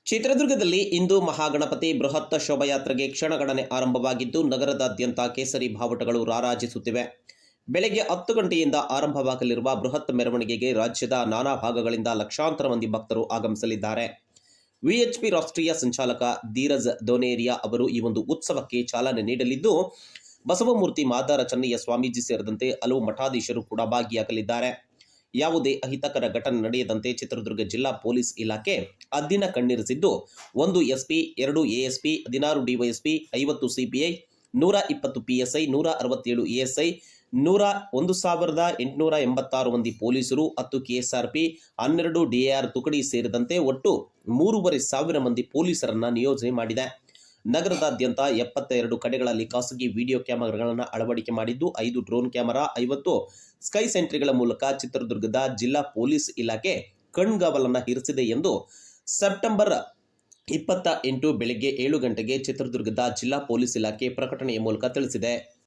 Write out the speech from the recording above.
ಚಿತ್ರದುರ್ಗದಲ್ಲಿ ಇಂದು ಮಹಾಗಣಪತಿ ಬೃಹತ್ ಶೋಭಾಯಾತ್ರೆಗೆ ಕ್ಷಣಗಣನೆ ಆರಂಭವಾಗಿದ್ದು ನಗರದಾದ್ಯಂತ ಕೇಸರಿ ಬಾವುಟಗಳು ರಾರಾಜಿಸುತ್ತಿವೆ. ಬೆಳಗ್ಗೆ 10 ಗಂಟೆಯಿಂದ ಆರಂಭವಾಗಲಿರುವ ಬೃಹತ್ ಮೆರವಣಿಗೆಗೆ ರಾಜ್ಯದ ನಾನಾ ಭಾಗಗಳಿಂದ ಲಕ್ಷಾಂತರ ಮಂದಿ ಭಕ್ತರು ಆಗಮಿಸಲಿದ್ದಾರೆ. ವಿಎಚ್ಪಿ ರಾಷ್ಟ್ರೀಯ ಸಂಚಾಲಕ ಧೀರಜ್ ದೋನೇರಿಯಾ ಅವರು ಈ ಒಂದು ಉತ್ಸವಕ್ಕೆ ಚಾಲನೆ ನೀಡಲಿದ್ದು, ಬಸವಮೂರ್ತಿ ಮಾದಾರ ಚೆನ್ನಯ್ಯ ಸ್ವಾಮೀಜಿ ಸೇರಿದಂತೆ ಹಲವು ಮಠಾಧೀಶರು ಕೂಡ ಭಾಗಿಯಾಗಲಿದ್ದಾರೆ. ಯಾವುದೇ ಅಹಿತಕರ ಘಟನೆ ನಡೆಯದಂತೆ ಚಿತ್ರದುರ್ಗ ಜಿಲ್ಲಾ ಪೊಲೀಸ್ ಇಲಾಖೆ ಹದ್ದಿನ ಕಣ್ಣಿರಿಸಿದ್ದು, 1 SP, 2 ASP, 16 DYSP, 50 CPI, 120 PSI, 167 ASI, 1886 ಮಂದಿ ಪೊಲೀಸರು, 10 ಕೆಎಸ್ಆರ್ಪಿ, 12 ಡಿಎಆರ್ ತುಕಡಿ ಸೇರಿದಂತೆ ಒಟ್ಟು 3,500 ಮಂದಿ ಪೊಲೀಸರನ್ನ ನಿಯೋಜನೆ ಮಾಡಿದೆ. ನಗರದಾದ್ಯಂತ 72 ಕಡೆಗಳಲ್ಲಿ ಖಾಸಗಿ ವಿಡಿಯೋ ಕ್ಯಾಮೆರಾಗಳನ್ನು ಅಳವಡಿಕೆ ಮಾಡಿದ್ದು, 5 ಡ್ರೋನ್ ಕ್ಯಾಮೆರಾ, 50 ಸ್ಕೈ ಸೆಂಟ್ರಿಗಳ ಮೂಲಕ ಚಿತ್ರದುರ್ಗದ ಜಿಲ್ಲಾ ಪೊಲೀಸ್ ಇಲಾಖೆ ಕಣ್ಗಾವಲನ್ನು ಇರಿಸಿದೆ ಎಂದು ಸೆಪ್ಟೆಂಬರ್ 28 ಬೆಳಗ್ಗೆ 7 ಗಂಟೆಗೆ ಚಿತ್ರದುರ್ಗದ ಜಿಲ್ಲಾ ಪೊಲೀಸ್ ಇಲಾಖೆ ಪ್ರಕಟಣೆಯ ಮೂಲಕ ತಿಳಿಸಿದೆ.